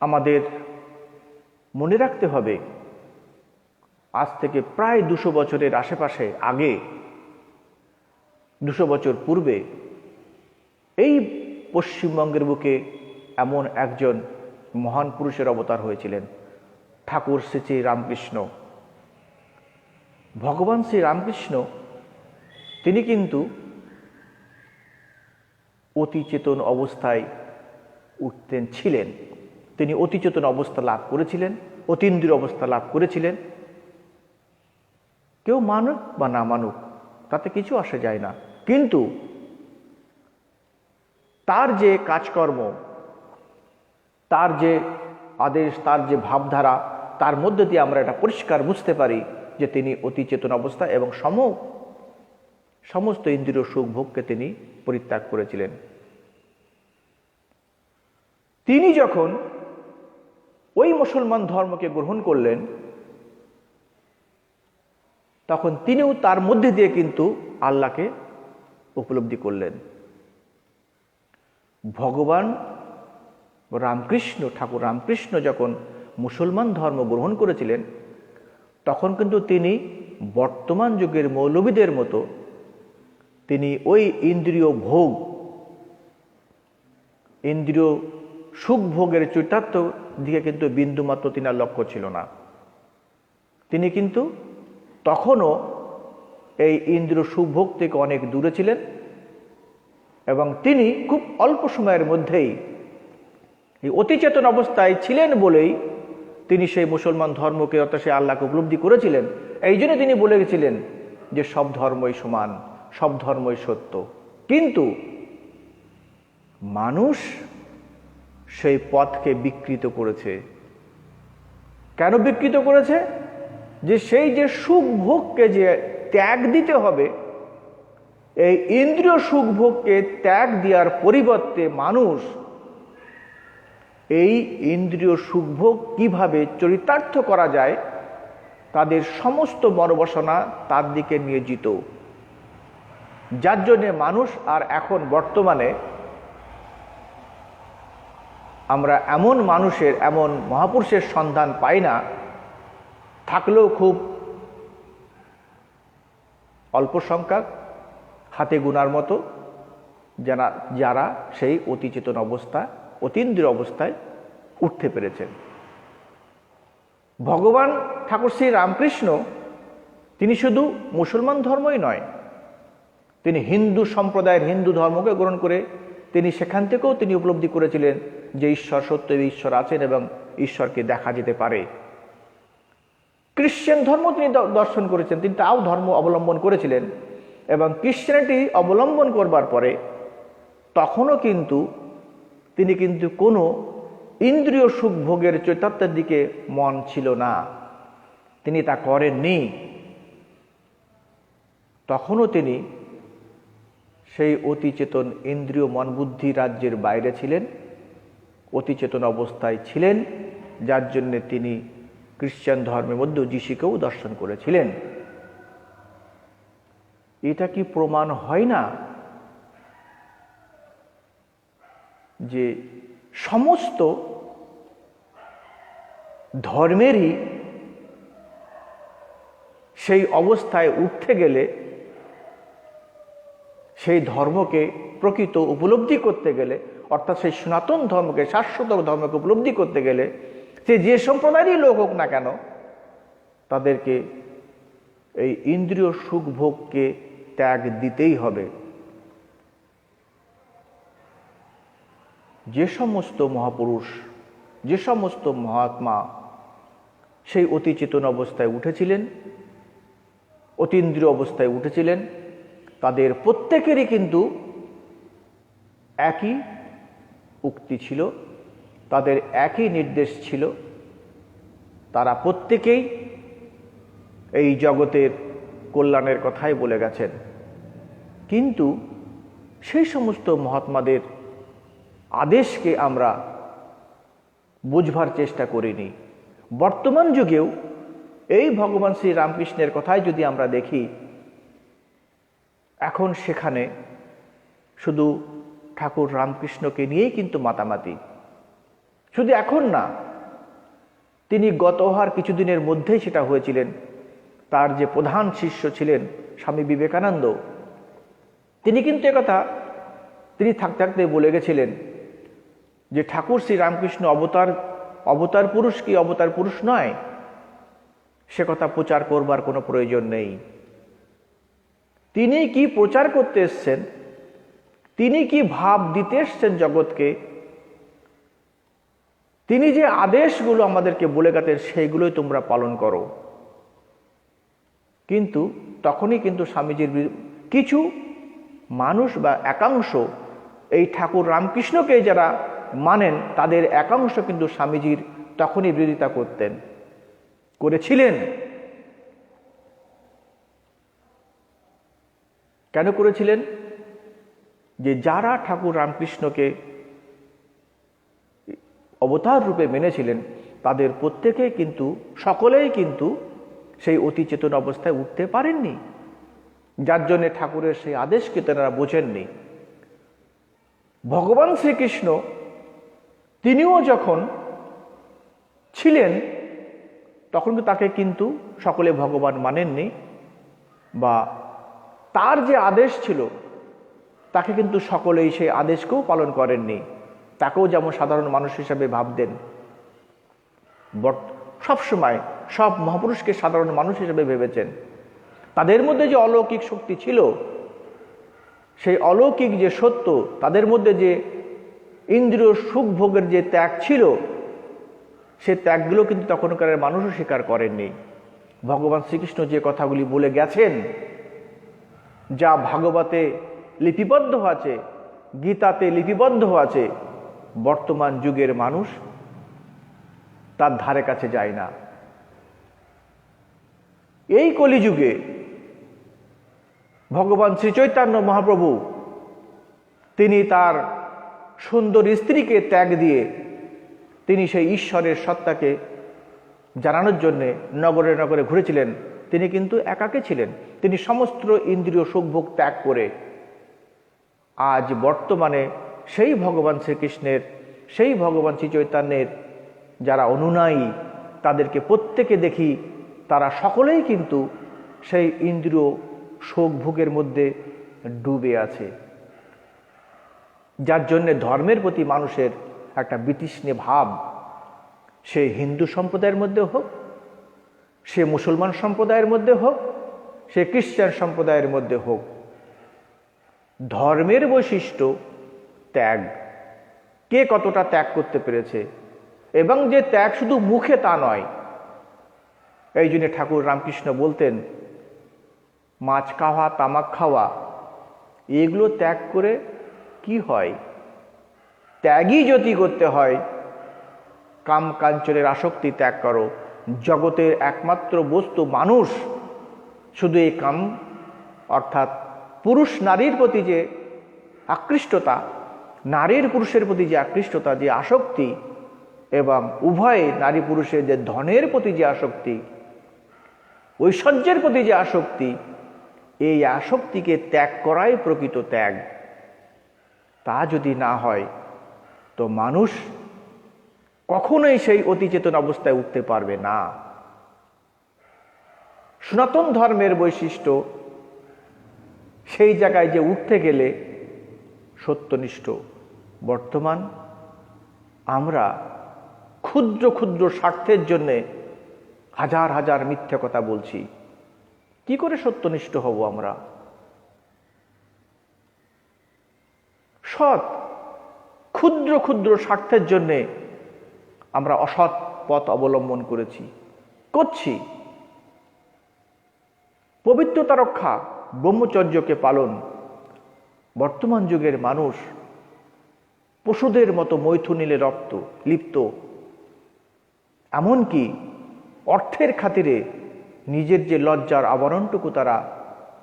আমাদের মনে রাখতে হবে, আজ থেকে প্রায় 200 বছরের আশেপাশে, আগে 200 বছর পূর্বে এই পশ্চিমবঙ্গের বুকে এমন একজন মহান পুরুষের অবতার হয়েছিলেন, ঠাকুর শ্রী শ্রী রামকৃষ্ণ। ভগবান শ্রী রামকৃষ্ণ তিনি কিন্তু অতি চেতন অবস্থায় উঠতেন ছিলেন। তিনি অতি চেতন অবস্থা লাভ করেছিলেন, অতীন্দ্রিয় অবস্থা লাভ করেছিলেন। কেউ মানুক বা না মানুক তাতে কিছু আসে যায় না, কিন্তু তার যে কাজকর্ম, তার যে আদেশ, তার যে ভাবধারা, তার মধ্যে দিয়ে আমরা এটা পরিষ্কার বুঝতে পারি যে তিনি অতি চেতন অবস্থা এবং সমস্ত ইন্দ্রিয় সুখ ভোগকে তিনি পরিত্যাগ করেছিলেন। তিনি যখন ওই মুসলমান ধর্মকে গ্রহণ করলেন, তখন তিনিও তার মধ্যে দিয়ে কিন্তু আল্লাহকে উপলব্ধি করলেন। ভগবান রামকৃষ্ণ, ঠাকুর রামকৃষ্ণ যখন মুসলমান ধর্ম গ্রহণ করেছিলেন, তখন কিন্তু তিনি বর্তমান যুগের মৌলবীদের মতো তিনি ওই ইন্দ্রিয় ভোগ, ইন্দ্রিয় সুখ ভোগের চৈতাত্য দিকে কিন্তু বিন্দুমাত্র তিনার লক্ষ্য ছিল না। তিনি কিন্তু তখনও এই ইন্দ্রিয় সুখ ভোগ থেকে অনেক দূরে ছিলেন এবং তিনি খুব অল্প সময়ের মধ্যেই এই অতিচেতন অবস্থায় ছিলেন বলেই তিনি সেই মুসলমান ধর্মকে, অর্থাৎ সেই আল্লাহকে উপলব্ধি করেছিলেন। এই জন্য তিনি বলে গেছিলেন যে সব ধর্মই সমান, সব ধর্মই সত্য। কিন্তু মানুষ সেই পথকে বিকৃত করেছে। কেন বিকৃত করেছে? যে সেই যে সুখ ভোগকে যে ত্যাগ দিতে হবে, এই ইন্দ্রিয় সুখ ভোগকে ত্যাগ দেওয়ার পরিবর্তে মানুষ এই ইন্দ্রিয় সুখ ভোগ কিভাবে চরিতার্থ করা যায় তাদের সমস্ত মনোবাসনা তার দিকে নিয়োজিত। যার জন্যে মানুষ আর এখন বর্তমানে আমরা এমন মানুষের, এমন মহাপুরুষের সন্ধান পাই না, থাকলেও খুব অল্প সংখ্যক, হাতে গোনার মতো যারা সেই অতিচেতন অবস্থা, অতীন্দ্রিয় অবস্থায় উঠতে পেরেছেন। ভগবান ঠাকুর শ্রী রামকৃষ্ণ তিনি শুধু মুসলমান ধর্মই নয়, তিনি হিন্দু সম্প্রদায়ের, হিন্দু ধর্মকে গ্রহণ করে তিনি সেখান থেকেও তিনি উপলব্ধি করেছিলেন যে ঈশ্বর সত্য, ঈশ্বর আছেন এবং ঈশ্বরকে দেখা যেতে পারে। খ্রিশ্চান ধর্ম তিনি দর্শন করেছেন, তিনি তাও ধর্ম অবলম্বন করেছিলেন এবং খ্রিশ্চানিটি অবলম্বন করবার পরে তখনও কিন্তু তিনি কিন্তু কোনো ইন্দ্রিয় সুখ ভোগের চৈতন্যের দিকে মন ছিল না, তিনি তা করেননি। তখনও তিনি সেই অতিচেতন ইন্দ্রিয় মন বুদ্ধি রাজ্যের বাইরে ছিলেন, অতিচেতন অবস্থায় ছিলেন, যার জন্যে তিনি খ্রিশ্চান ধর্মের মধ্যে যিশুকেও দর্শন করেছিলেন। এটা কি প্রমাণ হয় না যে সমস্ত ধর্মেরই সেই অবস্থায় উঠতে গেলে, সেই ধর্মকে প্রকৃত উপলব্ধি করতে গেলে, অর্থাৎ সেই সনাতন ধর্মকে, শাশ্বত ধর্মকে উপলব্ধি করতে গেলে সে যে সম্প্রদায়েরই লোক হোক না কেন, তাদেরকে এই ইন্দ্রিয় সুখ ভোগকে ত্যাগ দিতেই হবে। যে সমস্ত মহাপুরুষ, যে সমস্ত মহাত্মা সেই অতিচেতন অবস্থায় উঠেছিলেন, অতীন্দ্রিয় অবস্থায় উঠেছিলেন, তাদের প্রত্যেকেরই কিন্তু একই উক্তি ছিল, তাদের একই নির্দেশ ছিল। তারা প্রত্যেকেই এই জগতের কল্যাণের কথাই বলে গেছেন। কিন্তু সেই সমস্ত মহাত্মাদের আদেশকে আমরা বুঝবার চেষ্টা করিনি। বর্তমান যুগেও এই ভগবান শ্রী রামকৃষ্ণের কথাই যদি আমরা দেখি, এখন সেখানে শুধু ঠাকুর রামকৃষ্ণকে নিয়েই কিন্তু মাতামাতি। শুধু এখন না, তিনি গত হওয়ার কিছুদিনের মধ্যেই সেটা হয়েছিলেন। তার যে প্রধান শিষ্য ছিলেন স্বামী বিবেকানন্দ, তিনি কিন্তু একথা তিনি থাকতে থাকতে বলে গেছিলেন যে ঠাকুর শ্রী রামকৃষ্ণ অবতার পুরুষ কি অবতার পুরুষ নয়, সে কথা প্রচার করবার কোনো প্রয়োজন নেই। তিনি কি প্রচার করতে এসছেন, তিনি কি ভাব দিতে এসছেন জগৎকে, তিনি যে আদেশগুলো আমাদেরকে বলে গেছেন সেইগুলোই তোমরা পালন করো। কিন্তু তখনই কিন্তু স্বামীজির কিছু মানুষ বা একাংশ, এই ঠাকুর রামকৃষ্ণকে যারা মানেন তাদের একাংশ কিন্তু স্বামীজির তখনই বিরোধিতা করেছিলেন। কেন করেছিলেন? যে যারা ঠাকুর রামকৃষ্ণকে অবতার রূপে মেনেছিলেন তাদের প্রত্যেকেই কিন্তু, সকলেই কিন্তু সেই অতি চেতন অবস্থায় উঠতে পারেননি, যার জন্যে ঠাকুরের সেই আদেশকে তারা বোঝেননি। ভগবান শ্রীকৃষ্ণ তিনিও যখন ছিলেন তখন তাকে কিন্তু সকলে ভগবান মানেননি, বা তার যে আদেশ ছিল তাকে কিন্তু সকলেই সেই আদেশকেও পালন করেননি। তাকেও যেমন সাধারণ মানুষ হিসাবে ভাবতেন, সবসময় সব মহাপুরুষকে সাধারণ মানুষ হিসেবে ভেবেছেন। তাদের মধ্যে যে অলৌকিক শক্তি ছিল, সেই অলৌকিক যে সত্য, তাদের মধ্যে যে ইন্দ্রিয় সুখ ভোগের যে ত্যাগ ছিল, সে ত্যাগগুলো কিন্তু তখনকার মানুষও স্বীকার করেননি। ভগবান শ্রীকৃষ্ণ যে কথাগুলি বলে গেছেন, যা ভাগবতে লিপিবদ্ধ আছে, গীতাতে লিপিবদ্ধ আছে, বর্তমান যুগের মানুষ তার ধারে কাছে যায় না। এই কলিযুগে ভগবান শ্রী চৈতন্য মহাপ্রভু তিনি তার সুন্দর স্ত্রীকে ত্যাগ দিয়ে তিনি সেই ঈশ্বরের সত্তাকে জানানোর জন্যে নগরে নগরে ঘুরেছিলেন। তিনি কিন্তু একাকে ছিলেন। তিনি সমস্ত ইন্দ্রিয় সুখভোগ ত্যাগ করে আজ বর্তমানে সেই ভগবান শ্রীকৃষ্ণের, সেই ভগবান শ্রী চৈতন্যের যারা অনুনায়ী, তাদেরকে প্রত্যেকে দেখি তারা সকলেই কিন্তু সেই ইন্দ্রিয় সুখ ভোগের মধ্যে ডুবে আছে, যার জন্যে ধর্মের প্রতি মানুষের একটা বিতৃষ্ণে ভাব, সে হিন্দু সম্প্রদায়ের মধ্যে হোক, সে মুসলমান সম্প্রদায়ের মধ্যে হোক, সে খ্রিস্টান সম্প্রদায়ের মধ্যে হোক, ধর্মের বৈশিষ্ট্য ত্যাগ। কে কতটা ত্যাগ করতে পেরেছে, এবং যে ত্যাগ শুধু মুখে তা নয়। এই জন্য ঠাকুর রামকৃষ্ণ বলতেন, মাছ খাওয়া, তামাক খাওয়া, এগুলো ত্যাগ করে কি হয়? ত্যাগই যদি করতে হয়, কাম কাঞ্চনের আসক্তি ত্যাগ করো। জগতের একমাত্র বস্তু মানুষ শুধু এই কাম, অর্থাৎ পুরুষ নারীর প্রতি যে আকৃষ্টতা, নারীর পুরুষের প্রতি যে আকৃষ্টতা, যে আসক্তি, এবং উভয়ে নারী পুরুষের যে ধনের প্রতি যে আসক্তি, ঐশ্বর্যের প্রতি যে আসক্তি, এই আসক্তিকে ত্যাগ করাই প্রকৃত ত্যাগ। তা যদি না হয় তো মানুষ কখনোই সেই অতিচেতন অবস্থায় উঠতে পারবে না। সনাতন ধর্মের বৈশিষ্ট্য সেই জায়গায় যে উঠতে গেলে সত্যনিষ্ঠ। বর্তমান আমরা ক্ষুদ্র ক্ষুদ্র স্বার্থের জন্যে হাজার হাজার মিথ্যে কথা বলছি। কি করে সত্যনিষ্ঠ হব আমরা? সৎ ক্ষুদ্র ক্ষুদ্র স্বার্থের জন্যে আমরা অসৎ পথ অবলম্বন করছি। পবিত্রতা রক্ষা, ব্রহ্মচর্যকে পালন। বর্তমান যুগের মানুষ পশুদের মতো মৈথুনীলে লিপ্ত, এমনকি অর্থের খাতিরে নিজের যে লজ্জার আবরণটুকু তারা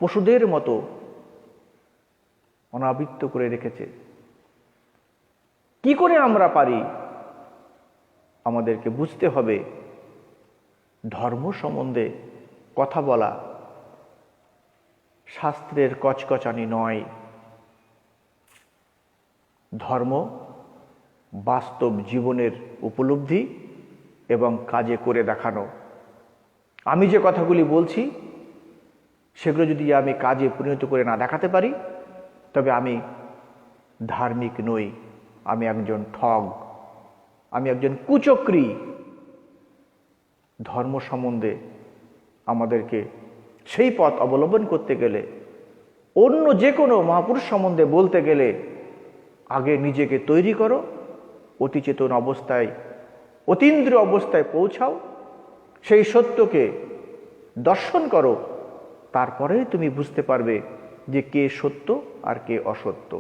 পশুদের মতো অনাবৃত্ত করে রেখেছে। কি করে আমরা পারি? আমাদেরকে বুঝতে হবে, ধর্ম সম্বন্ধে কথা বলা শাস্ত্রের কচকচানি নয়। ধর্ম বাস্তব জীবনের উপলব্ধি এবং কাজে করে দেখানো। আমি যে কথাগুলি বলছি সেগুলো যদি আমি কাজে পরিণত করে না দেখাতে পারি, তবে আমি ধার্মিক নই, আমি একজন ঠগ, আমি একজন কুচক্রী। ধর্ম সম্বন্ধে আমাদেরকে সেই পথ অবলম্বন করতে গেলে, অন্য যে কোনো মহাপুরুষ সম্বন্ধে বলতে গেলে আগে নিজেকে তৈরি করো, অতিচেতন অবস্থায়, অতীন্দ্রিয় অবস্থায় পৌঁছাও, সেই সত্যকে দর্শন করো, তারপরেই তুমি বুঝতে পারবে যে কে সত্য আর কে অসত্য।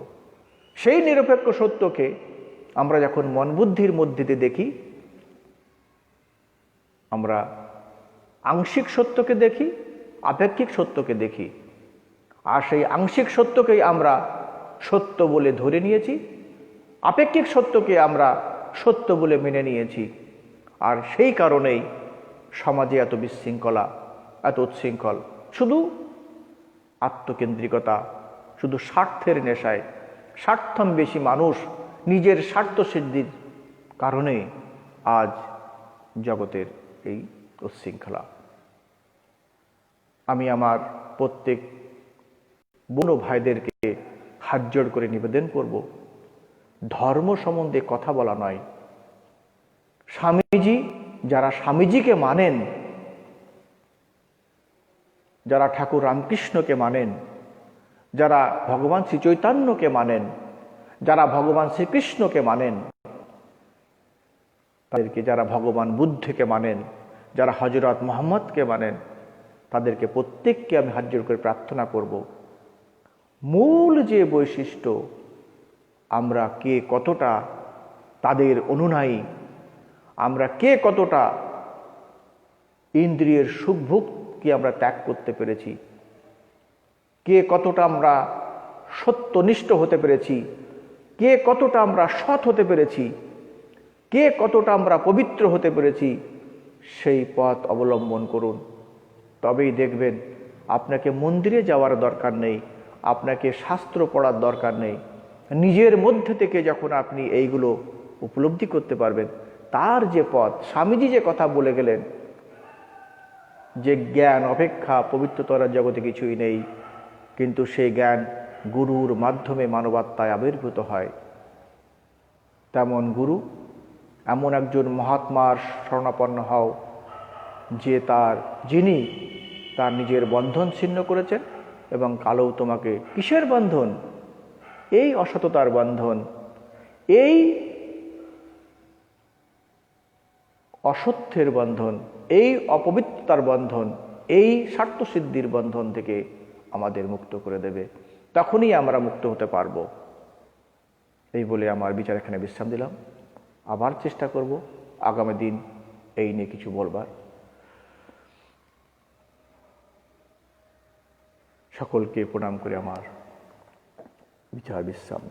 সেই নিরপেক্ষ সত্যকে আমরা যখন মন বুদ্ধির মধ্যে দিয়ে দেখি, আমরা আংশিক সত্যকে দেখি, আপেক্ষিক সত্যকে দেখি, আর সেই আংশিক সত্যকেই আমরা সত্য বলে ধরে নিয়েছি, আপেক্ষিক সত্যকে আমরা সত্য বলে মেনে নিয়েছি। আর সেই কারণেই সমাজে এত বিশৃঙ্খলা, এত উচ্ছৃঙ্খল, শুধু আত্মকেন্দ্রিকতা, শুধু স্বার্থের নেশায় স্বার্থন্বেষী মানুষ নিজের স্বার্থ সিদ্ধির কারণে আজ জগতের এই উচ্ছৃঙ্খলা। আমি আমার প্রত্যেক বোন ভাইদেরকে হাত জোড় করে নিবেদন করব, ধর্ম সম্বন্ধে কথা বলা নয়। স্বামীজি, যারা স্বামীজিকে মানেন, যারা ঠাকুর রামকৃষ্ণকে মানেন, যারা ভগবান শ্রী চৈতন্যকে মানেন, যারা ভগবান শ্রীকৃষ্ণকে মানেন, তাদেরকে, যারা ভগবান বুদ্ধকে মানেন, যারা হযরত মুহাম্মদকে মানেন, তাদেরকে প্রত্যেককে আমি হাত জোড় করে প্রার্থনা করব, মূল যে বৈশিষ্ট্য, আমরা কে কতটা তাদের অনুনায়ী, আমরা কে কতটা ইন্দ্রিয়ের সুখভোগকে আমরা ত্যাগ করতে পেরেছি, কে কতটা আমরা সত্যনিষ্ঠ হতে পেরেছি, কে কতটা আমরা সৎ হতে পেরেছি, কে কতটা আমরা পবিত্র হতে পেরেছি, সেই পথ অবলম্বন করুন। তবেই দেখবেন আপনাকে মন্দিরে যাওয়ার দরকার নেই, আপনাকে শাস্ত্র পড়ার দরকার নেই। নিজের মধ্যে থেকে যখন আপনি এইগুলো উপলব্ধি করতে পারবেন, তার যে পথ, স্বামীজি যে কথা বলে গেলেন যে জ্ঞান অপেক্ষা পবিত্রতর জগতে কিছুই নেই, কিন্তু সেই জ্ঞান গুরুর মাধ্যমে মানবাত্মায় আবির্ভূত হয়। তেমন গুরু, এমন একজন মহাত্মার শরণাপন্ন হও যে যিনি তার নিজের বন্ধন ছিন্ন করেছেন, এবং কালও তোমাকে কিসের বন্ধন? এই অসততার বন্ধন, এই অসত্যের বন্ধন, এই অপবিত্রতার বন্ধন, এই স্বার্থসিদ্ধির বন্ধন থেকে আমাদের মুক্ত করে দেবে। তখনই আমরা মুক্ত হতে পারব। এই বলে আমার বিচার এখানে বিশ্রাম দিলাম। আবার চেষ্টা করব আগামী দিন এই নিয়ে কিছু বলবার। সকলকে প্রণাম করে আমার বিচার বিশ্রাম।